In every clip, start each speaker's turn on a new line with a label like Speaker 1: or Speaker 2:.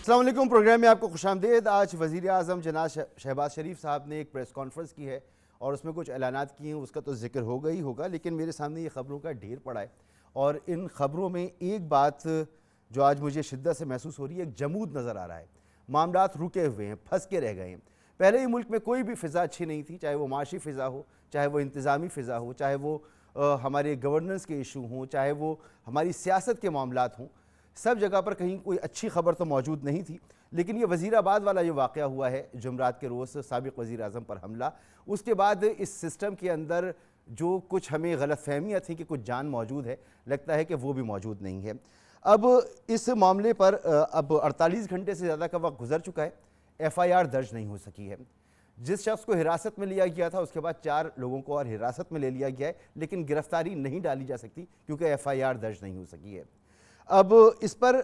Speaker 1: السلام علیکم، پروگرام میں آپ کو خوش آمدید۔ آج وزیر اعظم جناب شہباز شریف صاحب نے ایک پریس کانفرنس کی ہے اور اس میں کچھ اعلانات کیے ہیں، اس کا تو ذکر ہوگا ہی ہوگا، لیکن میرے سامنے یہ خبروں کا ڈھیر پڑا ہے اور ان خبروں میں ایک بات جو آج مجھے شدت سے محسوس ہو رہی ہے، ایک جمود نظر آ رہا ہے۔ معاملات رکے ہوئے ہیں، پھنس کے رہ گئے ہیں۔ پہلے ہی ملک میں کوئی بھی فضا اچھی نہیں تھی، چاہے وہ معاشی فضا ہو، چاہے وہ انتظامی فضا ہو، چاہے وہ ہمارے گورننس کے ایشو ہوں، چاہے وہ ہماری سیاست کے معاملات ہوں، سب جگہ پر کہیں کوئی اچھی خبر تو موجود نہیں تھی۔ لیکن یہ وزیر آباد والا جو واقعہ ہوا ہے جمعرات کے روز، سابق وزیر اعظم پر حملہ، اس کے بعد اس سسٹم کے اندر جو کچھ ہمیں غلط فہمیاں تھیں کہ کچھ جان موجود ہے، لگتا ہے کہ وہ بھی موجود نہیں ہے۔ اب اس معاملے پر اب 48 گھنٹے سے زیادہ کا وقت گزر چکا ہے، ایف آئی آر درج نہیں ہو سکی ہے۔ جس شخص کو حراست میں لیا گیا تھا اس کے بعد 4 لوگوں کو اور حراست میں لے لیا گیا ہے، لیکن گرفتاری نہیں ڈالی جا سکتی کیونکہ ایف آئی آر درج نہیں ہو سکی ہے۔ اب اس پر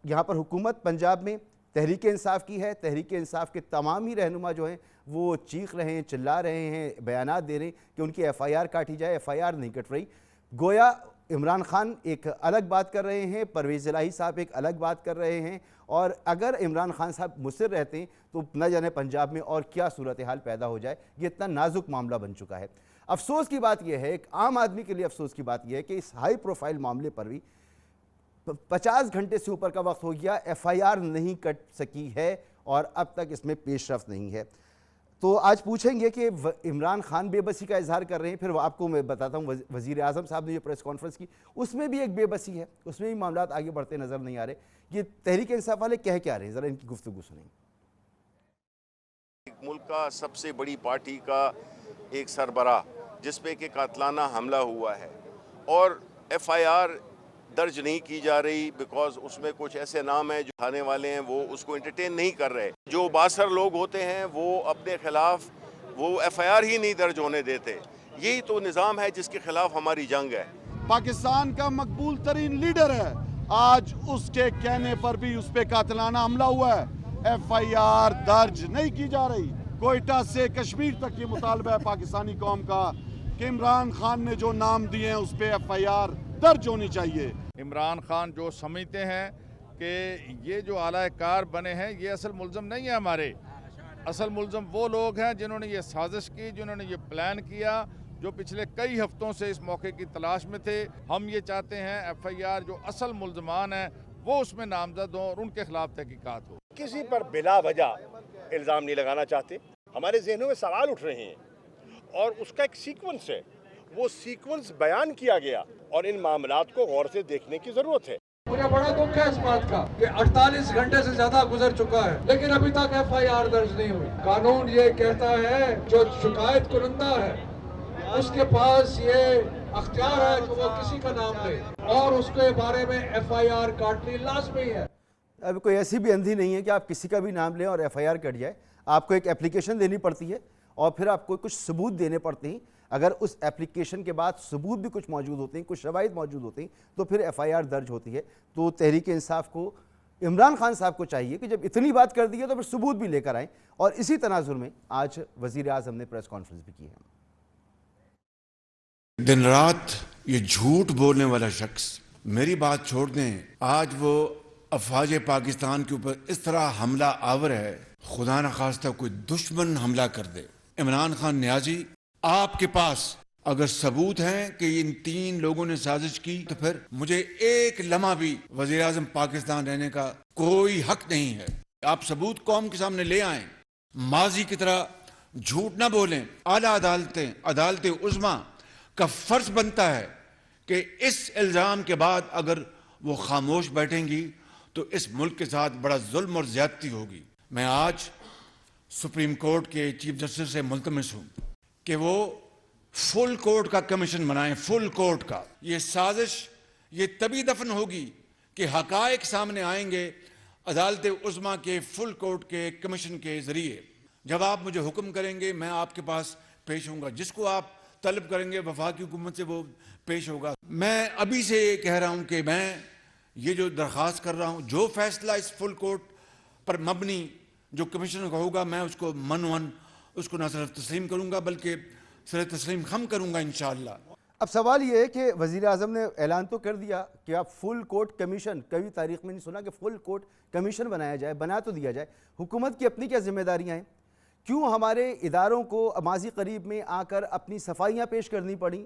Speaker 1: یہاں پر حکومت پنجاب میں تحریک انصاف کی ہے۔ تحریک انصاف کے تمام ہی رہنما جو ہیں وہ چیخ رہے ہیں، چلا رہے ہیں، بیانات دے رہے ہیں کہ ان کی ایف آئی آر کاٹی جائے۔ ایف آئی آر نہیں کٹ رہی، گویا عمران خان ایک الگ بات کر رہے ہیں، پرویز الہی صاحب ایک الگ بات کر رہے ہیں، اور اگر عمران خان صاحب مصر رہتے ہیں تو نہ جانے پنجاب میں اور کیا صورتحال پیدا ہو جائے۔ یہ اتنا نازک معاملہ بن چکا ہے۔ افسوس کی بات یہ ہے، ایک عام آدمی کے لیے افسوس کی بات یہ ہے کہ اس ہائی پروفائل معاملے پر بھی 50 گھنٹے سے اوپر کا وقت ہو گیا، ایف آئی آر نہیں کٹ سکی ہے اور اب تک اس میں پیش رفت نہیں ہے۔ تو آج پوچھیں گے کہ عمران خان بے بسی کا اظہار کر رہے ہیں، پھر آپ کو میں بتاتا ہوں وزیر اعظم صاحب نے جو پریس کانفرنس کی اس میں بھی ایک بے بسی ہے، اس میں بھی معاملات آگے بڑھتے نظر نہیں آ رہے۔ یہ تحریک انصاف والے کہہ کیا رہے ہیں، ذرا ان کی گفتگو سنیں۔
Speaker 2: ملک کا سب سے بڑی پارٹی کا ایک سربراہ جس پہ کہ قاتلانہ حملہ ہوا ہے اور ایف آئی آر درج نہیں کی جا رہی بیکاز اس میں کچھ ایسے نام ہیں جو کھانے والے ہیں، وہ اس کو انٹرٹین نہیں کر رہے۔ جو بااثر لوگ ہوتے ہیں وہ اپنے خلاف وہ ایف آئی آر ہی نہیں درج ہونے دیتے۔ یہی تو نظام ہے جس کے خلاف ہماری جنگ ہے۔
Speaker 3: پاکستان کا مقبول ترین لیڈر ہے، آج اس کے کہنے پر بھی اس پہ قاتلانہ حملہ ہوا ہے، ایف آئی آر درج نہیں کی جا رہی۔ کوئٹہ سے کشمیر تک یہ مطالبہ ہے پاکستانی قوم کا کہ عمران خان نے جو نام دیے ہیں اس پہ ایف آئی آر درج ہونی چاہیے۔
Speaker 4: عمران خان جو سمجھتے ہیں کہ یہ جو اعلی کار بنے ہیں یہ اصل ملزم نہیں ہے ہمارے، اصل ملزم وہ لوگ ہیں جنہوں نے یہ سازش کی، جنہوں نے یہ پلان کیا، جو پچھلے کئی ہفتوں سے اس موقع کی تلاش میں تھے۔ ہم یہ چاہتے ہیں ایف آئی آر جو اصل ملزمان ہیں وہ اس میں نامزد ہوں اور ان کے خلاف تحقیقات ہو۔
Speaker 5: کسی پر بلا وجہ الزام نہیں لگانا چاہتے۔ ہمارے ذہنوں میں سوال اٹھ رہے ہیں اور اس کا ایک سیکونس ہے، وہ سیکونس بیان کیا گیا اور ان معاملات کو غور سے دیکھنے کی ضرورت ہے۔
Speaker 6: مجھے بڑا دکھ ہے اس بات کا کہ 48 گھنٹے سے زیادہ گزر چکا ہے لیکن ابھی تک ایف آئی آر درج نہیں ہوئی۔ قانون یہ کہتا ہے جو شکایت کنندہ ہے اس کے پاس یہ اختیار ہے کہ وہ کسی کا نام لے اور اس کے بارے میں ایف آئی آر کاٹنی لازمی ہے۔
Speaker 1: اب کوئی ایسی بھی اندھی نہیں ہے کہ آپ کسی کا بھی نام لیں اور ایف آئی آر کٹ جائے۔ آپ کو ایک اپلیکیشن دینی پڑتی ہے اور پھر آپ کو کچھ ثبوت دینے پڑتے ہیں۔ اگر اس اپلیکیشن کے بعد ثبوت بھی کچھ موجود ہوتے ہیں، کچھ شواہد موجود ہوتے ہیں، تو پھر ایف آئی آر درج ہوتی ہے۔ تو تحریک انصاف کو، عمران خان صاحب کو چاہیے کہ جب اتنی بات کر دی ہے تو پھر ثبوت بھی لے کر آئیں، اور اسی تناظر میں آج وزیر اعظم نے پریس کانفرنس بھی کی ہے۔
Speaker 7: دن رات یہ جھوٹ بولنے والا شخص، میری بات چھوڑ دیں، آج وہ افواج پاکستان کے اوپر اس طرح حملہ آور ہے، خدا نخواستہ کوئی دشمن حملہ کر دے۔ عمران خان نیازی، آپ کے پاس اگر ثبوت ہیں کہ ان 3 لوگوں نے سازش کی تو پھر مجھے ایک لمحہ بھی وزیر اعظم پاکستان رہنے کا کوئی حق نہیں ہے۔ آپ ثبوت قوم کے سامنے لے آئیں، ماضی کی طرح جھوٹ نہ بولیں۔ اعلیٰ عدالتیں، عدالت عظمیٰ کا فرض بنتا ہے کہ اس الزام کے بعد اگر وہ خاموش بیٹھیں گی تو اس ملک کے ساتھ بڑا ظلم اور زیادتی ہوگی۔ میں آج سپریم کورٹ کے چیف جسٹس سے ملتمس ہوں کہ وہ فل کورٹ کا کمیشن بنائیں، فل کورٹ کا۔ یہ سازش یہ تبھی دفن ہوگی کہ حقائق سامنے آئیں گے عدالت عظمیٰ کے فل کورٹ کے کمیشن کے ذریعے۔ جب آپ مجھے حکم کریں گے میں آپ کے پاس پیش ہوں گا، جس کو آپ طلب کریں گے وفاقی حکومت سے وہ پیش ہوگا۔ میں ابھی سے کہہ رہا ہوں کہ میں یہ جو درخواست کر رہا ہوں، جو فیصلہ اس فل کورٹ پر مبنی جو کمیشن کا ہوگا، میں اس کو اس کو نہ صرف تسلیم کروں گا بلکہ سر تسلیم خم کروں گا انشاءاللہ۔
Speaker 1: اب سوال یہ ہے کہ وزیر اعظم نے اعلان تو کر دیا کہ آپ فل کوٹ کمیشن، کبھی تاریخ میں نہیں سنا کہ فل کوٹ کمیشن بنایا جائے، بنا تو دیا جائے. حکومت کی اپنی کیا ذمہ داریاں ہیں؟ کیوں ہمارے اداروں کو ماضی قریب میں آ کر اپنی صفائیاں پیش کرنی پڑیں؟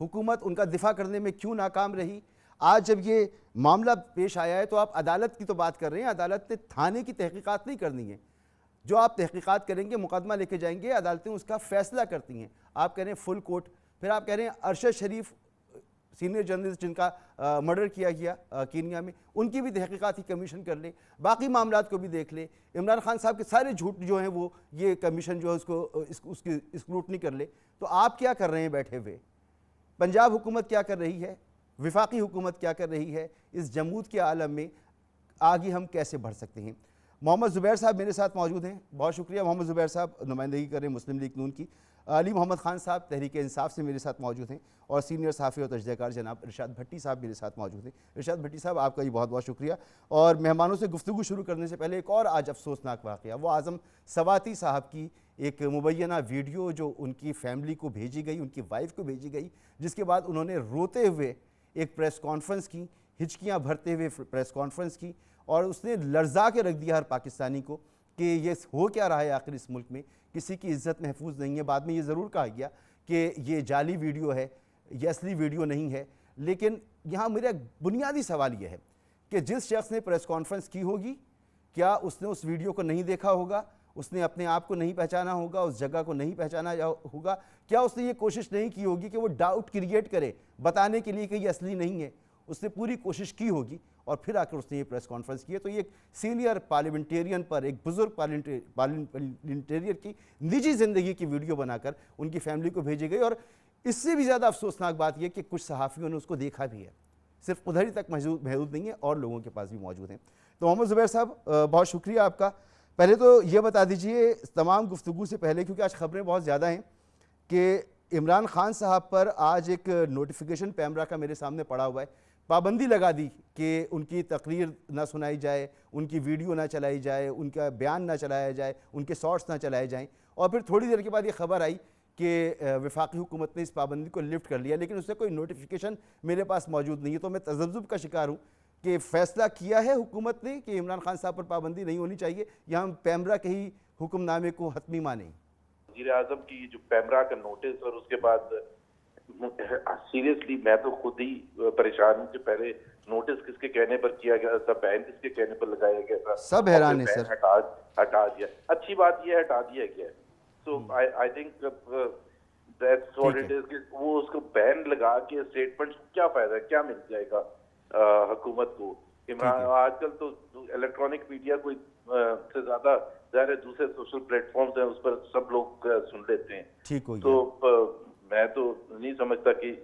Speaker 1: حکومت ان کا دفاع کرنے میں کیوں ناکام رہی؟ آج جب یہ معاملہ پیش آیا ہے تو آپ عدالت کی تو بات کر رہے ہیں. عدالت نے تھانے کی تحقیقات نہیں کرنی ہے. جو آپ تحقیقات کریں گے، مقدمہ لے کے جائیں گے، عدالتیں اس کا فیصلہ کرتی ہیں. آپ کہہ رہے ہیں فل کوٹ، پھر آپ کہہ رہے ہیں ارشد شریف سینئر جرنلسٹ جن کا مرڈر کیا گیا کینیا میں، ان کی بھی تحقیقاتی کمیشن کر لیں، باقی معاملات کو بھی دیکھ لیں. عمران خان صاحب کے سارے جھوٹ جو ہیں وہ یہ کمیشن جو ہے اس کی اسکروٹنی کر لے. تو آپ کیا کر رہے ہیں بیٹھے ہوئے؟ پنجاب حکومت کیا کر رہی ہے؟ وفاقی حکومت کیا کر رہی ہے؟ اس جمود کے عالم میں آگے ہم کیسے بڑھ سکتے ہیں؟ محمد زبیر صاحب میرے ساتھ موجود ہیں. بہت شکریہ محمد زبیر صاحب، نمائندگی کر رہے ہیں مسلم لیگ نون کی. علی محمد خان صاحب تحریک انصاف سے میرے ساتھ موجود ہیں، اور سینئر صحافی اور تجزیہ کار جناب ارشاد بھٹی صاحب میرے ساتھ موجود ہیں. ارشاد بھٹی صاحب، آپ کا بھی بہت بہت شکریہ. اور مہمانوں سے گفتگو شروع کرنے سے پہلے ایک اور آج افسوسناک واقعہ، وہ اعظم سواتی صاحب کی ایک مبینہ ویڈیو جو ان کی فیملی کو بھیجی گئی، ان کی وائف کو بھیجی گئی، جس کے بعد انہوں نے روتے ہوئے ایک پریس کانفرنس کی، ہچکیاں بھرتے ہوئے پریس کانفرنس کی، اور اس نے لرزا کے رکھ دیا ہر پاکستانی کو کہ یہ ہو کیا رہا ہے آخر اس ملک میں. کسی کی عزت محفوظ نہیں ہے. بعد میں یہ ضرور کہا گیا کہ یہ جعلی ویڈیو ہے، یہ اصلی ویڈیو نہیں ہے. لیکن یہاں میرا بنیادی سوال یہ ہے کہ جس شخص نے پریس کانفرنس کی ہوگی، کیا اس نے اس ویڈیو کو نہیں دیکھا ہوگا؟ اس نے اپنے آپ کو نہیں پہچانا ہوگا، اس جگہ کو نہیں پہچانا ہوگا؟ کیا اس نے یہ کوشش نہیں کی ہوگی کہ وہ ڈاؤٹ کریٹ کرے بتانے کے لیے کہ یہ اصلی نہیں ہے؟ اس نے پوری کوشش کی ہوگی اور پھر آ کر اس نے یہ پریس کانفرنس کی ہے. تو یہ ایک سینئر پارلیمنٹیرین پر، ایک بزرگ پارلیمنٹیرین کی نجی زندگی کی ویڈیو بنا کر ان کی فیملی کو بھیجی گئی. اور اس سے بھی زیادہ افسوسناک بات یہ کہ کچھ صحافیوں نے اس کو دیکھا بھی ہے، صرف ادھر ہی تک محدود نہیں ہے، اور لوگوں کے پاس بھی موجود ہیں. تو محمد زبیر صاحب، بہت شکریہ آپ کا. پہلے تو یہ بتا دیجئے تمام گفتگو سے پہلے، کیونکہ آج خبریں بہت زیادہ ہیں، کہ عمران خان صاحب پر آج ایک نوٹیفیکیشن پیمرا کا میرے سامنے پڑا ہوا ہے، پابندی لگا دی کہ ان کی تقریر نہ سنائی جائے، ان کی ویڈیو نہ چلائی جائے، ان کا بیان نہ چلایا جائے، ان کے شارٹس نہ چلائے جائیں. اور پھر تھوڑی دیر کے بعد یہ خبر آئی کہ وفاقی حکومت نے اس پابندی کو لفٹ کر لیا، لیکن اس سے کوئی نوٹیفیکیشن میرے پاس موجود نہیں ہے. تو میں تذبذب کا شکار ہوں کہ فیصلہ کیا ہے حکومت نے کہ عمران خان صاحب پر پابندی نہیں ہونی چاہیے، یا ہم پیمرا کے ہی حکم نامے کو حتمی مانیں؟
Speaker 8: وزیر اعظم کی جو پیمرا کا نوٹس، اور اس کے بعد سیریسلی میں تو خود ہی پریشان ہوں کہ پہلے نوٹس کس کے کہنے پر کیا گیا تھا، بین کس کے کہنے پر لگایا گیا تھا،
Speaker 1: سب حیران ہیں سر.
Speaker 8: ہٹا دیا. اچھی بات یہ ہٹا دیا گیا ہے. So I think that's what it is. وہ اس کو بین لگا کے اسٹیٹمنٹ کیا فائدہ ہے، کیا مل جائے گا حکومت کو؟ عمران آج کل تو الیکٹرانک میڈیا کو سے زیادہ ظاہر ہے دوسرے سوشل پلیٹ فارمز ہیں، اس پر سب لوگ سن لیتے ہیں.
Speaker 1: ٹھیک ہو گیا.
Speaker 8: تو میں تو نہیں سمجھتا کہ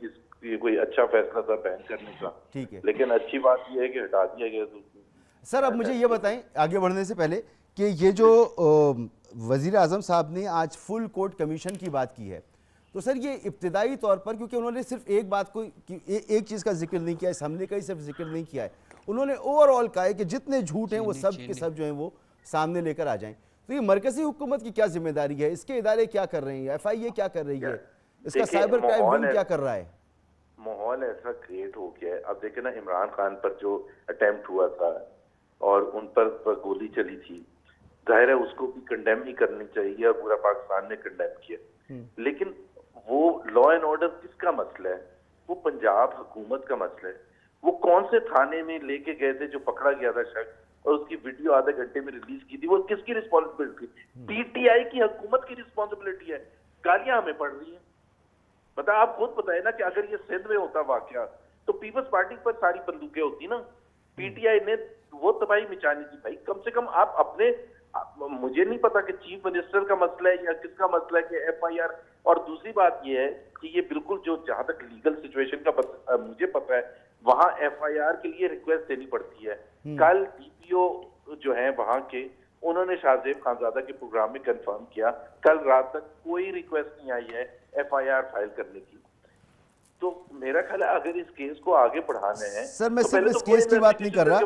Speaker 8: یہ کوئی اچھا فیصلہ تھا بین کرنے کا.
Speaker 1: ٹھیک ہے،
Speaker 8: لیکن اچھی بات یہ ہے کہ ہٹا دیا گیا.
Speaker 1: سر اب مجھے یہ بتائیں آگے بڑھنے سے پہلے کہ یہ جو وزیر اعظم صاحب نے آج فل کوٹ کمیشن کی بات کی ہے، تو سر یہ ابتدائی طور پر، کیونکہ انہوں نے صرف ایک بات کو، ایک چیز کا ذکر نہیں کیا، اس حملے کا ہی صرف ذکر نہیں کیا ہے، انہوں نے اوور آل کہا ہے کہ جتنے جھوٹ ہیں وہ سب کے سب جو ہیں وہ سامنے لے کر آ جائیں. تو یہ مرکزی حکومت کی کیا ذمہ داری ہے؟ اس کے ادارے کیا کر رہے ہیں؟ ایف آئی اے کیا کر رہی ہے؟ اس کا سائبر کرائم ونگ کیا کر رہا ہے؟
Speaker 8: ماحول ایسا کریٹ ہو گیا ہے. اب دیکھیں نا، عمران خان پر جو اٹیمپٹ ہوا تھا اور ان پر گولی چلی تھی، ظاہر ہے اس کو بھی کنڈیم ہی کرنی چاہیے، اور پورا پاکستان نے کنڈیم کیا. لیکن وہ لا اینڈ آرڈر کس کا مسئلہ ہے؟ وہ پنجاب حکومت کا مسئلہ ہے. وہ کون سے تھانے میں لے کے گئے تھے جو پکڑا گیا تھا شخص، اور اس کی ویڈیو آدھے گھنٹے میں ریلیز کی تھی؟ وہ کس کی رسپانسبلٹی؟ پی ٹی آئی کی حکومت کی رسپانسبلٹی ہے. گالیاں ہمیں پڑ رہی ہیں. بتا، آپ خود بتائیں نا کہ اگر یہ سندھ میں ہوتا واقعہ تو پیپلز پارٹی پر ساری بندوقیں ہوتی نا. پی ٹی آئی نے وہ تباہی مچانی تھی. بھائی کم سے کم آپ اپنے، مجھے نہیں پتا کہ چیف منسٹر کا مسئلہ ہے یا کس کا مسئلہ ہے کہ ایف آئی آر. اور دوسری بات یہ ہے کہ یہ بالکل جو جہاں تک لیگل سچویشن کا مجھے پتا ہے، وہاں ایف آئی آر کے لیے ریکویسٹ دینی پڑتی ہے. کل ڈی پی او جو ہیں وہاں کے، انہوں نے شاہ زیب خانزادہ کے پروگرام میں کنفرم کیا کل رات تک کوئی ریکویسٹ نہیں آئی ہے ایف آئی آر فائل کرنے کی. تو میرا خیال ہے اگر اس کیس کو آگے بڑھانے ہیں،
Speaker 1: سر میں صرف اس کیس کی بات نہیں کر رہا،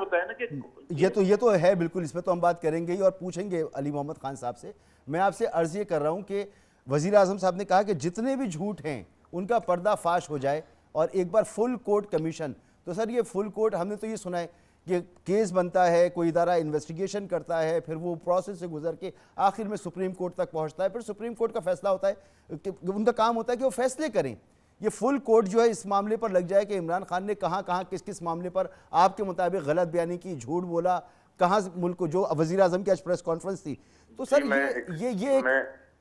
Speaker 1: یہ تو ہے بالکل، اس پہ تو ہم بات کریں گے ہی اور پوچھیں گے علی محمد خان صاحب سے. میں آپ سے عرض یہ کر رہا ہوں کہ وزیر اعظم صاحب نے کہا کہ جتنے بھی جھوٹ ہیں ان کا پردہ فاش ہو جائے اور ایک بار فل کوٹ کمیشن. تو سر یہ فل کوٹ ہم نے تو یہ سنا ہے کہ کیس بنتا ہے, کوئی ادارہ انویسٹیگیشن کرتا ہے, پھر وہ پروسیس سے گزر کے آخر میں سپریم کورٹ تک پہنچتا ہے, پھر سپریم کورٹ کا فیصلہ ہوتا ہے, ان کا کام ہوتا ہے کہ وہ فیصلے کریں. یہ فل کورٹ جو ہے اس معاملے پر لگ جائے کہ عمران خان نے کہاں کہاں کس کس معاملے پر آپ کے مطابق غلط بیانی کی, جھوٹ بولا, کہاں ملک کو, جو وزیر اعظم کی آج پریس کانفرنس تھی. تو سر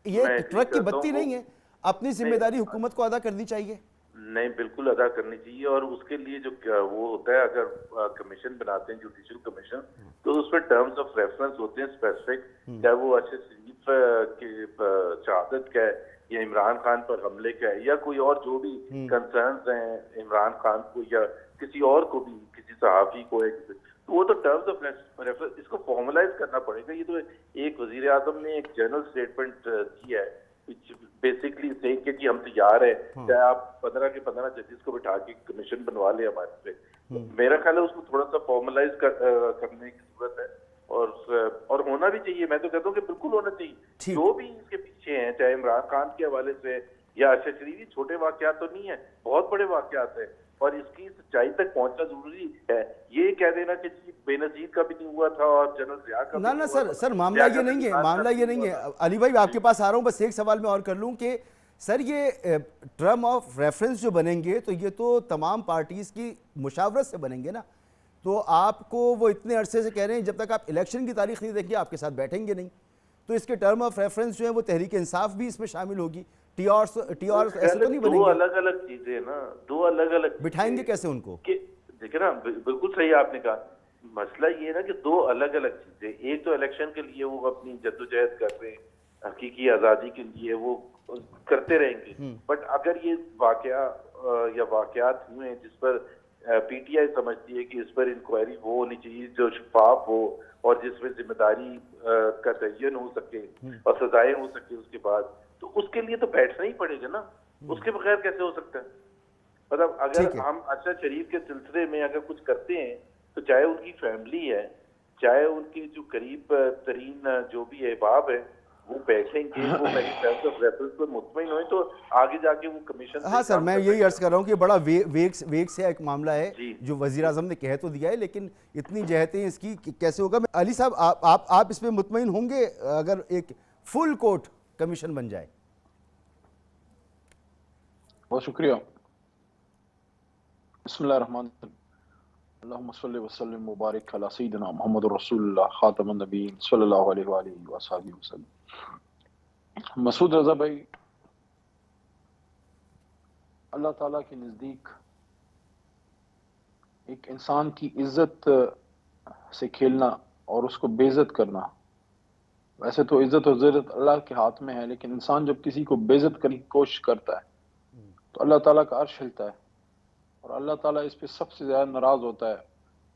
Speaker 1: یہ ٹرک کی بتی نہیں ہے, اپنی ذمہ داری حکومت کو ادا کرنی چاہیے.
Speaker 8: نہیں, بالکل ادا کرنی چاہیے. اور اس کے لیے جو وہ ہوتا ہے, اگر کمیشن بناتے ہیں جوڈیشل کمیشن, تو اس میں ٹرمز آف ریفرنس ہوتے ہیں اسپیسیفک, چاہے وہ ارشد شریف کی شہادت کا ہے یا عمران خان پر حملے کا ہے یا کوئی اور جو بھی کنسرنز ہیں عمران خان کو یا کسی اور کو بھی, کسی صحافی کو ہے, تو وہ تو ٹرمز آف ریفرنس, اس کو فارملائز کرنا پڑے گا. یہ تو ایک وزیر اعظم نے ایک جنرل اسٹیٹمنٹ کیا ہے بیسکلی سے کہ جی ہم تیار ہیں, چاہے آپ 15 کے 15 ججز کو بٹھا کے کمیشن بنوا لیں ہمارے پہ. میرا خیال ہے اس کو تھوڑا سا فارملائز کرنے کی ضرورت ہے, اور ہونا بھی چاہیے. میں تو کہتا ہوں کہ بالکل ہونا چاہیے. جو بھی اس کے پیچھے ہیں, چاہے عمران خان کے حوالے سے یا ارشد شریف, چھوٹے واقعات تو نہیں ہیں, بہت بڑے واقعات ہیں, اور اس کی سچائی تک پہنچنا ضروری ہے. یہ کہہ دینا کہ جی بے نظیر کا بھی نہیں ہوا تھا اور جنرل ضیاء کا بھی نہیں ہوا تھا.
Speaker 1: سر معاملہ یہ نہیں ہے, معاملہ یہ نہیں ہے. علی بھائی آپ کے پاس آ رہا ہوں, بس ایک سوال میں اور کر لوں کہ سر یہ ٹرم آف ریفرنس جو بنیں گے تو یہ تو تمام پارٹیز کی مشاورت سے بنیں گے نا. تو آپ کو وہ اتنے عرصے سے کہہ رہے ہیں جب تک آپ الیکشن کی تاریخ نہیں دیکھیں آپ کے ساتھ بیٹھیں گے نہیں. تو اس کے ٹرم آف ریفرنس جو ہے وہ تحریک انصاف بھی اس میں شامل ہوگی, ٹی آر ایسے تو نہیں بنیں گے.
Speaker 8: دو الگ الگ چیزیں نا, دو الگ الگ
Speaker 1: بٹھائیں گے کیسے ان کو؟
Speaker 8: دیکھیں نا, بالکل صحیح آپ نے کہا. مسئلہ یہ ہے نا کہ دو الگ الگ چیزیں. ایک تو الیکشن کے لیے وہ اپنی جدوجہد کر رہے ہیں, حقیقی آزادی کے لیے وہ کرتے رہیں گے, بٹ اگر یہ واقعہ یا واقعات ہوئے ہیں جس پر پی ٹی آئی سمجھتی ہے کہ اس پر انکوائری وہ ہونی چاہیے جو شفاف ہو اور جس میں ذمہ داری کا تعین ہو سکے اور سزائیں ہو سکے اس کے بعد, تو اس کے لیے تو بیٹھنا ہی پڑے گا نا. اس کے بغیر کیسے ہو سکتا ہے؟ مطلب اگر ہم ارشد شریف کے سلسلے میں اگر کچھ کرتے ہیں تو چاہے ان کی فیملی ہے, چاہے ان کے جو قریب ترین جو بھی احباب ہیں, وہ بیٹھیں گے, وہ میری ٹرمز آف ریفرنس پر مطمئن ہوئیں, تو آگے جا کے وہ کمیشن.
Speaker 1: ہاں سر, میں یہی عرض کر رہا ہوں کہ بڑا ویگ سے ایک معاملہ ہے جو وزیر اعظم نے کہہ تو دیا ہے, لیکن اتنی جہتیں اس کی کیسے ہوگا. علی صاحب آپ اس میں مطمئن ہوں گے اگر ایک فل کوٹ کمیشن بن جائے؟
Speaker 9: بہت شکریہ. بسم اللہ الرحمن الرحیم. اللہم صلی وسلم مبارک علی سیدنا محمد رسول اللہ خاتم النبیین صلی اللہ علیہ وآلہ وصحبہ وسلم. مسعود رضا بھائی, اللہ تعالیٰ کے نزدیک ایک انسان کی عزت سے کھیلنا اور اس کو بے عزت کرنا, ویسے تو عزت و ذلت اللہ کے ہاتھ میں ہے, لیکن انسان جب کسی کو بے عزت کرنے کی کوشش کرتا ہے تو اللہ تعالیٰ کا عرش ہلتا ہے, اور اللہ تعالیٰ اس پہ سب سے زیادہ ناراض ہوتا ہے,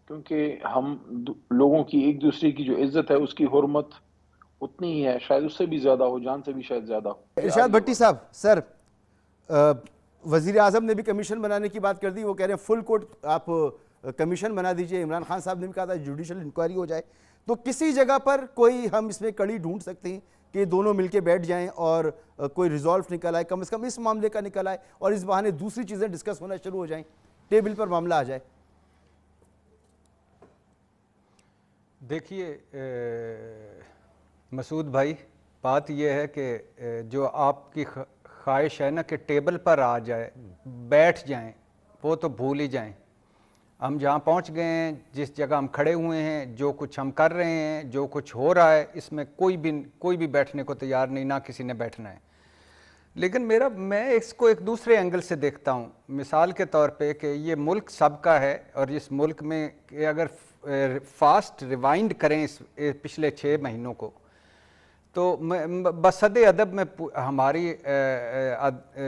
Speaker 9: کیونکہ ہم لوگوں کی ایک دوسرے کی جو عزت ہے اس کی حرمت اتنی ہی ہے, شاید اس سے بھی زیادہ ہو, جان سے بھی شاید زیادہ ہو.
Speaker 1: ارشاد بھٹی صاحب, سر وزیر اعظم نے بھی کمیشن بنانے کی بات کر دی, وہ کہہ رہے ہیں فل کوٹ آپ کمیشن بنا دیجئے. عمران خان صاحب نے بھی کہا تھا جوڈیشل انکوائری ہو جائے. تو کسی جگہ پر کوئی ہم اس میں کڑی ڈھونڈ سکتے ہیں کہ دونوں مل کے بیٹھ جائیں اور کوئی ریزالو نکل آئے, کم از کم اس معاملے کا نکل آئے, اور اس بہانے دوسری چیزیں ڈسکس ہونا شروع ہو جائیں, ٹیبل پر معاملہ آ جائے.
Speaker 10: دیکھیے مسعود بھائی, بات یہ ہے کہ جو آپ کی خواہش ہے نا کہ ٹیبل پر آ جائے, بیٹھ جائیں, وہ تو بھول ہی جائیں. ہم جہاں پہنچ گئے ہیں, جس جگہ ہم کھڑے ہوئے ہیں, جو کچھ ہم کر رہے ہیں, جو کچھ ہو رہا ہے, اس میں کوئی بھی بیٹھنے کو تیار نہیں, نہ کسی نے بیٹھنا ہے. لیکن میں اس کو ایک دوسرے اینگل سے دیکھتا ہوں. مثال کے طور پہ کہ یہ ملک سب کا ہے, اور اس ملک میں کہ اگر فاسٹ ریوائنڈ کریں اس پچھلے 6 مہینوں کو, تو بصد ادب میں ہماری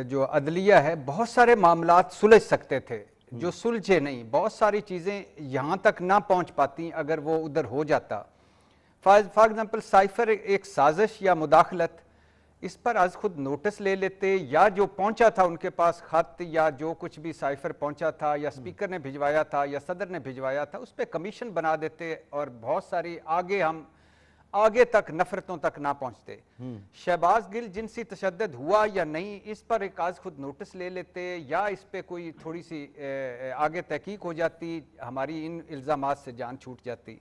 Speaker 10: جو عدلیہ ہے بہت سارے معاملات سلجھ سکتے تھے جو سلجھے نہیں. بہت ساری چیزیں یہاں تک نہ پہنچ پاتی اگر وہ ادھر ہو جاتا. فار ایگزامپل سائفر ایک سازش یا مداخلت, اس پر از خود نوٹس لے لیتے, یا جو پہنچا تھا ان کے پاس خط یا جو کچھ بھی سائفر پہنچا تھا یا اسپیکر نے بھجوایا تھا یا صدر نے بھجوایا تھا, اس پہ کمیشن بنا دیتے, اور بہت ساری آگے ہم آگے تک نفرتوں تک نہ پہنچتے. شہباز گل جنسی تشدد ہوا یا نہیں اس پر ایک آج خود نوٹس لے لیتے, یا اس پہ کوئی تھوڑی سی آگے تحقیق ہو جاتی, ہماری ان الزامات سے جان چھوٹ جاتی.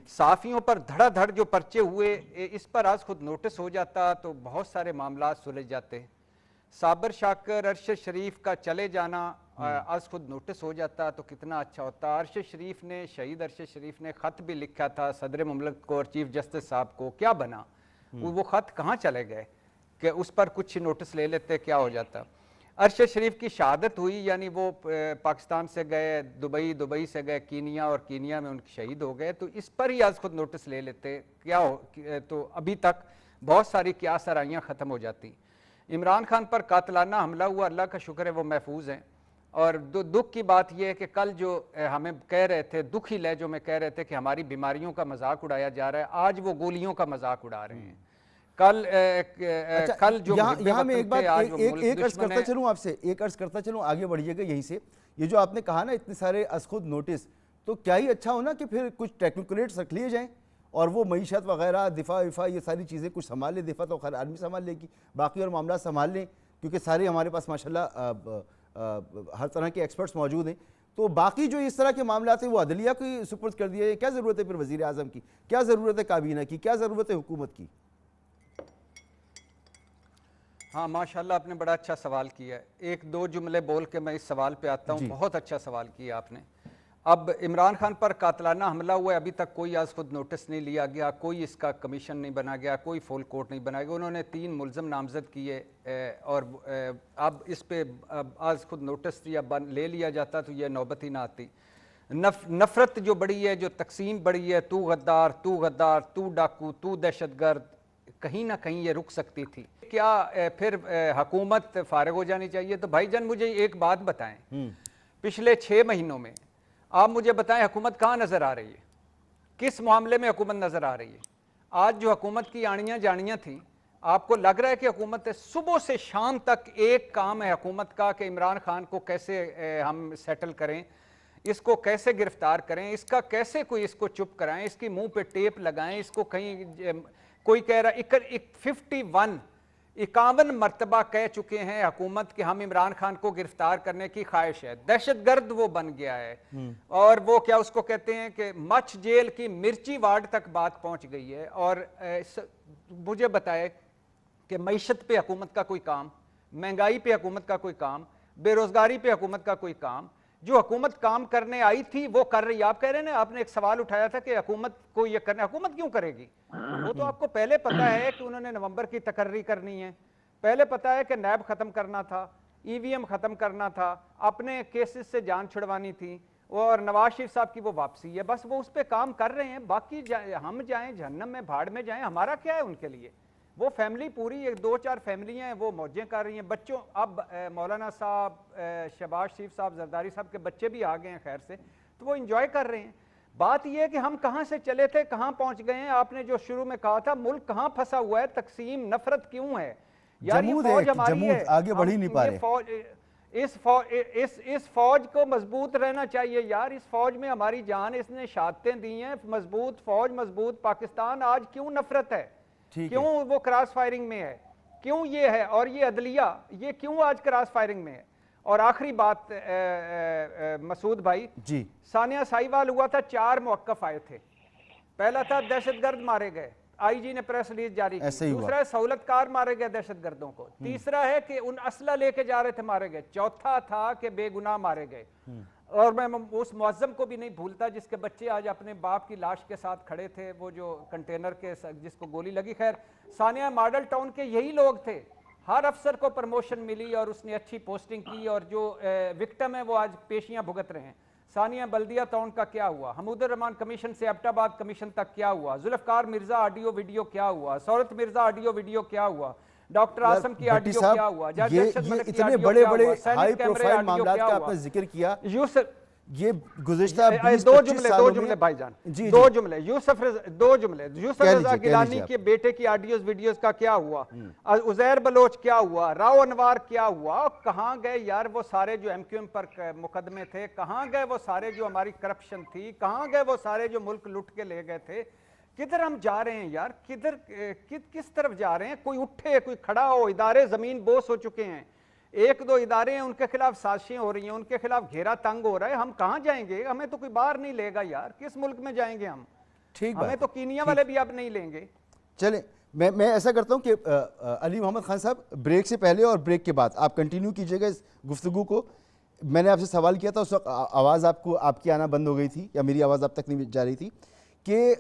Speaker 10: صحافیوں پر دھڑا دھڑ جو پرچے ہوئے اس پر آج خود نوٹس ہو جاتا تو بہت سارے معاملات سلجھ جاتے. صابر شاکر, ارشد شریف کا چلے جانا آج خود نوٹس ہو جاتا تو کتنا اچھا ہوتا. ارشد شریف نے, شہید ارشد شریف نے خط بھی لکھا تھا صدر مملکت کو اور چیف جسٹس صاحب کو, کیا بنا وہ خط, کہاں چلے گئے کہ اس پر کچھ نوٹس لے لیتے, کیا ہو جاتا. ارشد شریف کی شہادت ہوئی, یعنی وہ پاکستان سے گئے دبئی, دبئی سے گئے کینیا اور کینیا میں ان کی شہید ہو گئے, تو اس پر ہی آج خود نوٹس لے لیتے, کیا ہو, تو ابھی تک بہت ساری قیاس آرائیاں ختم ہو جاتی. عمران خان پر قاتلانہ حملہ ہوا, اللہ کا شکر ہے وہ محفوظ ہیں. اور دکھ کی بات یہ ہے کہ کل جو ہمیں کہہ رہے تھے, دکھی لہجوں میں کہہ رہے تھے کہ ہماری بیماریوں کا مذاق اڑایا جا رہا ہے, آج وہ گولیوں کا مذاق اڑا رہے ہیں. کل جو
Speaker 1: یہاں میں ایک بات ایک عرض کرتا چلوں آپ سے, ایک عرض کرتا چلوں, آگے بڑھیے گا یہیں سے. یہ جو آپ نے کہا نا اتنے سارے از خود نوٹس, تو کیا ہی اچھا ہونا کہ پھر کچھ ٹیکنوکریٹس رکھ لیے جائیں اور وہ معیشت وغیرہ, دفاع یہ ساری چیزیں کچھ سنبھال لیں. دفاع تو خیر آرمی سنبھال لے گی, باقی اور معاملات سنبھال لیں, کیونکہ سارے ہمارے پاس ماشاءاللہ ہر طرح کے ایکسپرٹس موجود ہیں. تو باقی جو اس طرح کے معاملات ہیں وہ عدلیہ کی سپرد کر دیا ہے. کیا ضرورت ہے پھر وزیر اعظم کی, کیا ضرورت ہے کابینہ کی, کیا ضرورت ہے حکومت کی؟
Speaker 10: ہاں ماشاءاللہ آپ نے بڑا اچھا سوال کیا ہے. ایک دو جملے بول کے میں اس سوال پہ آتا ہوں. بہت اچھا سوال کیا آپ نے. اب عمران خان پر قاتلانہ حملہ ہوا ہے, ابھی تک کوئی آج خود نوٹس نہیں لیا گیا, کوئی اس کا کمیشن نہیں بنا گیا, کوئی فول کورٹ نہیں بنا گیا. انہوں نے 3 ملزم نامزد کیے اور اب اس پہ آج خود نوٹس یا لے لیا جاتا تو یہ نوبت ہی نہ آتی. نفرت جو بڑی ہے, جو تقسیم بڑی ہے, تو غدار, تو غدار, تو ڈاکو, تو دہشت گرد, کہیں نہ کہیں یہ رک سکتی تھی. کیا پھر حکومت فارغ ہو جانی چاہیے؟ تو بھائی جان مجھے ایک بات بتائیں, پچھلے 6 مہینوں میں آپ مجھے بتائیں حکومت کہاں نظر آ رہی ہے, کس معاملے میں حکومت نظر آ رہی ہے؟ آج جو حکومت کی آنیاں جانیاں تھیں, آپ کو لگ رہا ہے کہ حکومت صبح سے شام تک ایک کام ہے حکومت کا کہ عمران خان کو کیسے ہم سیٹل کریں, اس کو کیسے گرفتار کریں, اس کا کیسے کوئی اس کو چپ کرائیں, اس کی منہ پہ ٹیپ لگائیں, اس کو کہیں کوئی کہہ رہا ہے 51 مرتبہ کہہ چکے ہیں حکومت کہ ہم عمران خان کو گرفتار کرنے کی خواہش ہے. دہشت گرد وہ بن گیا ہے, اور وہ کیا اس کو کہتے ہیں کہ مچھ جیل کی مرچی وارڈ تک بات پہنچ گئی ہے. اور مجھے بتائے کہ معیشت پہ حکومت کا کوئی کام, مہنگائی پہ حکومت کا کوئی کام, بے روزگاری پہ حکومت کا کوئی کام, جو حکومت کام کرنے آئی تھی وہ کر رہی. آپ کہہ رہے ہیں نا, آپ نے ایک سوال اٹھایا تھا کہ حکومت کو یہ کرنا, حکومت کیوں کرے گی؟ وہ تو آپ کو پہلے پتا ہے کہ انہوں نے نومبر کی تقرری کرنی ہے, پہلے پتا ہے کہ نیب ختم کرنا تھا, EVM ختم کرنا تھا, اپنے کیسز سے جان چھڑوانی تھی, اور نواز شریف صاحب کی وہ واپسی ہے. بس وہ اس پہ کام کر رہے ہیں. باقی ہم جائیں جہنم میں, بھاڑ میں جائیں, ہمارا کیا ہے ان کے لیے؟ وہ فیملی پوری 2-4 فیملیاں ہیں, وہ موجیں کر رہی ہیں. بچوں, اب مولانا صاحب, شہباز شریف صاحب, زرداری صاحب کے بچے بھی آ گئے ہیں خیر سے, تو وہ انجوائے کر رہے ہیں. بات یہ ہے کہ ہم کہاں سے چلے تھے, کہاں پہنچ گئے ہیں. آپ نے جو شروع میں کہا تھا ملک کہاں پھنسا ہوا ہے, تقسیم, نفرت کیوں ہے یار؟ یہ فوج ہماری ہے,
Speaker 1: آگے بڑھ ہی نہیں پا رہے.
Speaker 10: اس فوج کو مضبوط رہنا چاہیے یار. اس فوج میں ہماری جان, اس نے شہادتیں دی ہیں. مضبوط فوج, مضبوط پاکستان. آج کیوں نفرت ہے, کیوں وہ کراس فائرنگ میں ہے, کیوں یہ ہے؟ اور یہ عدلیہ, یہ کیوں آج کراس فائرنگ میں ہے؟ اور آخری بات مسعود بھائی,
Speaker 1: جی,
Speaker 10: ثانیہ ساہیوال ہوا تھا, 4 موقف آئے تھے. پہلا تھا دہشت گرد مارے گئے, IG نے پریس ریلیز جاری کی. دوسرا ہے سہولت کار مارے گئے دہشت گردوں کو. تیسرا ہے کہ ان اسلحہ لے کے جا رہے تھے مارے گئے. چوتھا تھا کہ بے گناہ مارے گئے. اور میں اس معظم کو بھی نہیں بھولتا جس کے بچے آج اپنے باپ کی لاش کے ساتھ کھڑے تھے, وہ جو کنٹینر کے جس کو گولی لگی. خیر, ثانیہ ماڈل ٹاؤن کے یہی لوگ تھے. ہر افسر کو پرموشن ملی اور اس نے اچھی پوسٹنگ کی, اور جو وکٹم ہیں وہ آج پیشیاں بھگت رہے ہیں. ثانیہ بلدیہ ٹاؤن کا کیا ہوا, حمود الرحمان کمیشن سے ایبٹ آباد کمیشن تک کیا ہوا, ذوالفقار مرزا آڈیو ویڈیو کیا ہوا, سورت مرزا آڈیو ویڈیو کیا ہوا, ڈاکٹر آسم کی آڈیو کیا ہوا,
Speaker 1: اتنے بڑے بڑے ہائی پروفائل معاملات کا آپ نے ذکر کیا. یہ گزشتہ
Speaker 10: 2 جملے بھائی جان, 2 جملے. یوسف رضا گیلانی کے بیٹے کی آڈیوز ویڈیوز کا کیا ہوا, عزیر بلوچ کیا ہوا, راؤ انوار کیا ہوا, کہاں گئے یار وہ سارے جو MQM پر مقدمے تھے, کہاں گئے وہ سارے جو ہماری کرپشن تھی, کہاں گئے وہ سارے جو ملک لٹ کے لے گئے تھے, کدھر ہم جا رہے ہیں یار؟ کس طرف جا رہے ہیں؟ کوئی اٹھے، کوئی کھڑا ہو. ادارے زمین بوس ہو چکے ہیں. 1-2 ادارے ہیں، ان کے خلاف سازشیں ہو رہی ہیں، ان کے خلاف گھیرا تنگ ہو رہا ہے. ہم کہاں جائیں گے؟ ہمیں تو کوئی باہر نہیں لے گا یار. کس ملک میں جائیں گے ہم؟
Speaker 1: ٹھیک
Speaker 10: ہمیں تو کینیا والے بھی اب نہیں لیں گے.
Speaker 1: چلیں میں ایسا کرتا ہوں کہ علی محمد خان صاحب بریک سے پہلے اور بریک کے بعد آپ کنٹینیو کیجئے گا اس گفتگو کو. میں نے آپ سے سوال کیا تھا، اس وقت آواز آپ کی آنا بند ہو گئی تھی یا میری آواز اب تک نہیں جا رہی تھی، کہ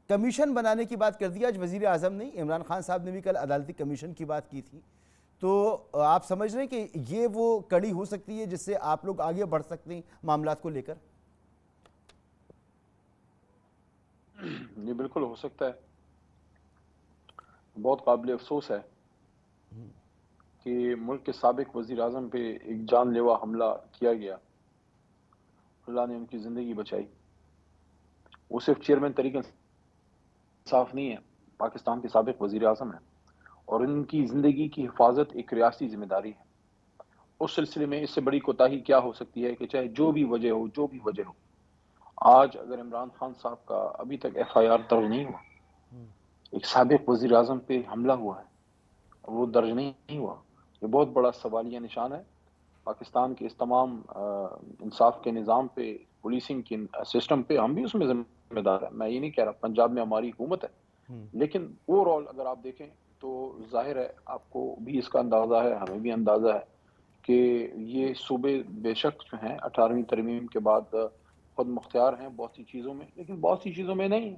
Speaker 1: کمیشن بنانے کی بات کر دی آج وزیر اعظم نے. عمران خان صاحب نے بھی کل عدالتی کمیشن کی بات کی تھی. تو آپ سمجھ رہے ہیں کہ یہ وہ کڑی ہو سکتی ہے جس سے آپ لوگ آگے بڑھ سکتے ہیں معاملات کو لے کر؟
Speaker 9: یہ بالکل ہو سکتا ہے. بہت قابل افسوس ہے کہ ملک کے سابق وزیر اعظم پہ ایک جان لیوا حملہ کیا گیا. اللہ نے ان کی زندگی بچائی. وہ صرف چیئرمین تحریک انصاف نہیں ہے، پاکستان کے سابق وزیر اعظم ہیں، اور ان کی زندگی کی حفاظت ایک ریاستی ذمہ داری ہے. اس سلسلے میں اس سے بڑی کوتاہی کیا ہو سکتی ہے کہ چاہے جو بھی وجہ ہو، آج اگر عمران خان صاحب کا ابھی تک FIR درج نہیں ہوا، ایک سابق وزیر اعظم پہ حملہ ہوا ہے، وہ درج نہیں ہوا، یہ بہت بڑا سوالیہ نشان ہے. پاکستان کے اس تمام انصاف کے نظام پہ، پولیسنگ کے سسٹم پہ ہم بھی اس میں ذمہ دار ہیں. میں یہ نہیں کہہ رہا پنجاب میں ہماری حکومت ہے، لیکن اوور آل اگر آپ دیکھیں تو ظاہر ہے، آپ کو بھی اس کا اندازہ ہے، ہمیں بھی اندازہ ہے کہ یہ صوبے بے شک جو ہیں 18ویں ترمیم کے بعد خود مختار ہیں بہت سی چیزوں میں، لیکن بہت سی چیزوں میں نہیں.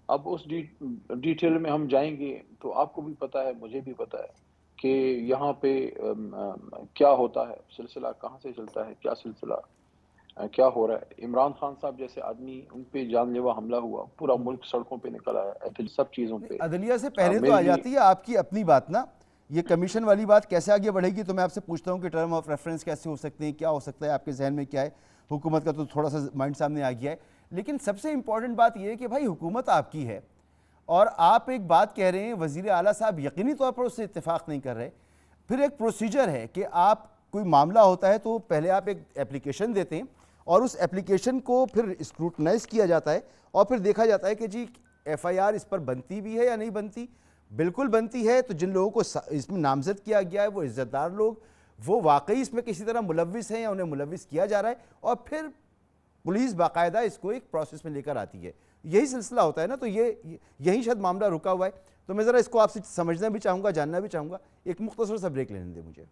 Speaker 9: اب اس ڈیٹیل میں ہم جائیں گے تو آپ کو بھی پتا ہے، مجھے بھی پتا ہے کہ یہاں پہ کیا ہوتا ہے، سلسلہ کہاں سے چلتا ہے، کیا سلسلہ کیا ہو رہا ہے. عمران خان صاحب جیسے آدمی، ان پہ جان لیوا حملہ ہوا، پورا ملک سڑکوں پہ نکل آیا، سب چیزوں پہ.
Speaker 1: عدلیہ سے پہلے تو آ جاتی ہے آپ کی اپنی بات نا. یہ کمیشن والی بات کیسے آگے بڑھے گی تو میں آپ سے پوچھتا ہوں کہ ٹرم آف ریفرنس کیسے ہو سکتے ہیں، کیا ہو سکتا ہے، آپ کے ذہن میں کیا ہے؟ حکومت کا تو تھوڑا سا مائنڈ سامنے آ گیا ہے، لیکن سب سے امپورٹنٹ بات یہ ہے کہ بھائی حکومت آپ کی ہے اور آپ ایک بات کہہ رہے ہیں، وزیر اعلیٰ صاحب یقینی طور پر اس سے اتفاق نہیں کر رہے. پھر ایک پروسیجر ہے کہ آپ کوئی معاملہ ہوتا ہے تو پہلے آپ ایک اپلیکیشن دیتے ہیں اور اس اپلیکیشن کو پھر اسکروٹنائز کیا جاتا ہے اور پھر دیکھا جاتا ہے کہ جی FIR اس پر بنتی بھی ہے یا نہیں بنتی. بالکل بنتی ہے تو جن لوگوں کو اس میں نامزد کیا گیا ہے وہ عزت دار لوگ، وہ واقعی اس میں کسی طرح ملوث ہیں یا انہیں ملوث کیا جا رہا ہے، اور پھر پولیس باقاعدہ اس کو ایک پروسیس میں لے کر آتی ہے. یہی سلسلہ ہوتا ہے نا. تو یہی شاید معاملہ رکا ہوا ہے. تو میں ذرا اس کو آپ سے سمجھنا بھی چاہوں گا، جاننا بھی چاہوں گا. ایک مختصر سا بریک لینے دیں مجھے.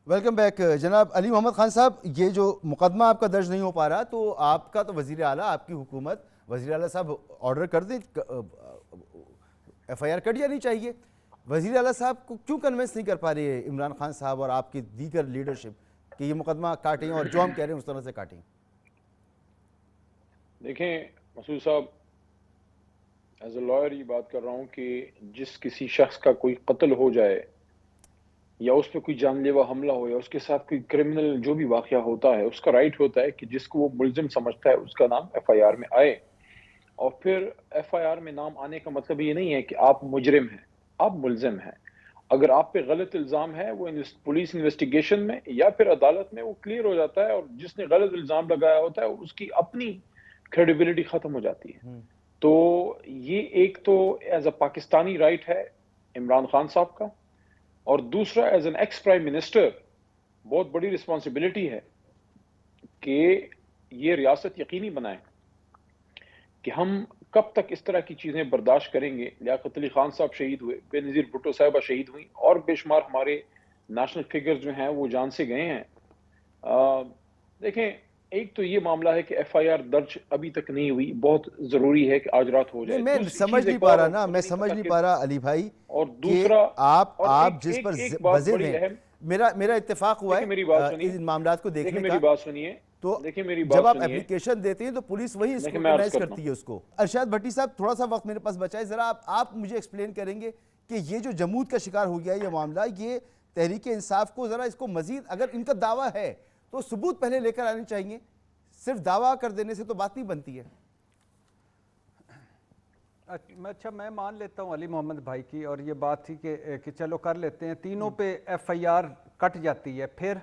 Speaker 1: ویلکم بیک جناب علی محمد خان صاحب. یہ جو مقدمہ آپ کا درج نہیں ہو پا رہا تو آپ کا تو وزیر اعلیٰ، آپ کی حکومت، وزیر اعلیٰ صاحب آرڈر کر دیں FIR کٹ جانی چاہیے. وزیر اعلیٰ صاحب کو کیوں کنونس نہیں کر پا رہی ہے عمران خان صاحب اور آپ کی دیگر لیڈرشپ کہ یہ مقدمہ کاٹیں اور جو ہم کہہ رہے ہیں اس طرح سے کاٹیں؟
Speaker 9: دیکھیں مسعود صاحب، ایز اے لائر یہ بات کر رہا ہوں کہ جس کسی شخص کا کوئی قتل ہو جائے یا اس پہ کوئی جان لیوا حملہ ہو یا اس کے ساتھ کوئی کرمنل جو بھی واقعہ ہوتا ہے، اس کا رائٹ ہوتا ہے کہ جس کو وہ ملزم سمجھتا ہے اس کا نام FIR میں آئے. اور پھر FIR میں نام آنے کا مطلب یہ نہیں ہے کہ آپ مجرم ہیں، آپ ملزم ہیں. اگر آپ پہ غلط الزام ہے وہ پولیس انویسٹیگیشن میں یا پھر عدالت میں وہ کلیئر ہو جاتا ہے، اور جس نے غلط الزام لگایا ہوتا ہے اس کی اپنی کریڈیبلٹی ختم ہو جاتی ہے. تو یہ ایک تو ایز اے پاکستانی رائٹ ہے عمران خان صاحب کا، اور دوسرا as an ex prime minister بہت بڑی رسپانسبلٹی ہے کہ یہ ریاست یقینی بنائے کہ ہم کب تک اس طرح کی چیزیں برداشت کریں گے. لیاقت علی خان صاحب شہید ہوئے، بے نظیر بھٹو صاحبہ شہید ہوئی، اور بے شمار ہمارے نیشنل فگر جو ہیں وہ جان سے گئے ہیں. دیکھیں، ایک تو یہ معاملہ ہے کہ FIR درج ابھی تک نہیں ہوئی، بہت ضروری ہے کہ آج رات ہو جائے.
Speaker 1: میں سمجھ نہیں پا رہا نا، میں سمجھ نہیں پا رہا علی بھائی. اور دوسرا آپ جس پر بزد ہیں، میرا اتفاق ہوا ہے ان معاملات کو دیکھنے کا.
Speaker 9: میری بات سنیے
Speaker 1: تو جب آپ اپلیکیشن دیتے ہیں تو پولیس وہی اسکروٹنائز کرتی ہے اس کو. ارشاد بھٹی صاحب، تھوڑا سا وقت میرے پاس بچا ہے، ذرا آپ مجھے ایکسپلین کریں گے کہ یہ جو جمود کا شکار ہو گیا یہ معاملہ، یہ تحریک انصاف کو ذرا اس کو مزید، اگر ان کا دعویٰ ہے تو ثبوت پہلے لے کر آنے چاہیے. صرف دعویٰ کر دینے سے تو بات نہیں بنتی ہے.
Speaker 10: اچھا میں مان لیتا ہوں علی محمد بھائی کی، اور یہ بات تھی کہ چلو کر لیتے ہیں، تینوں پہ ایف آئی آر کٹ جاتی ہے، پھر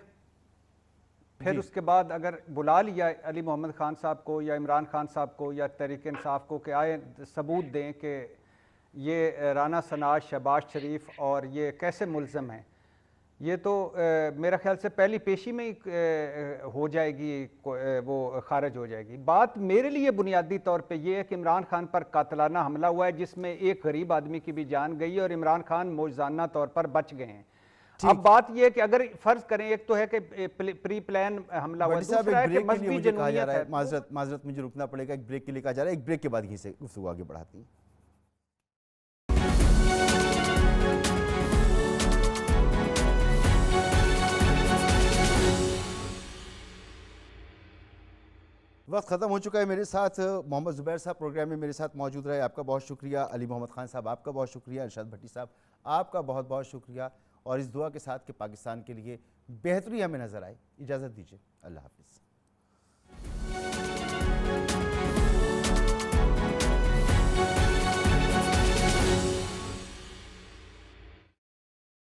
Speaker 10: اس کے بعد اگر بلا لیا علی محمد خان صاحب کو یا عمران خان صاحب کو یا تحریک انصاف کو کہ آئے ثبوت دیں کہ یہ رانا سناز، شہباز شریف اور یہ کیسے ملزم ہیں، یہ تو میرا خیال سے پہلی پیشی میں ہی ہو جائے گی، وہ خارج ہو جائے گی. بات میرے لیے بنیادی طور پہ یہ ہے کہ عمران خان پر قاتلانہ حملہ ہوا ہے جس میں ایک غریب آدمی کی بھی جان گئی اور عمران خان موجزانہ طور پر بچ گئے ہیں. اب بات یہ ہے کہ اگر فرض کریں، ایک تو ہے کہ پری پلان حملہ ہوا، دوسرا ہے کہ مذہبی جنونیت ہے.
Speaker 1: معذرت مجھے رکنا پڑے گا، ایک بریک کے لیے کہا جا رہا ہے، ایک بریک کے بعد یہیں سے گفتگو آگے بڑھاتی ہیں. وقت ختم ہو چکا ہے. میرے ساتھ محمد زبیر صاحب پروگرام میں میرے ساتھ موجود رہے، آپ کا بہت شکریہ. علی محمد خان صاحب آپ کا بہت شکریہ. ارشاد بھٹی صاحب آپ کا بہت بہت شکریہ، اور اس دعا کے ساتھ کہ پاکستان کے لیے بہتری ہمیں نظر آئے. اجازت دیجیے، اللہ حافظ.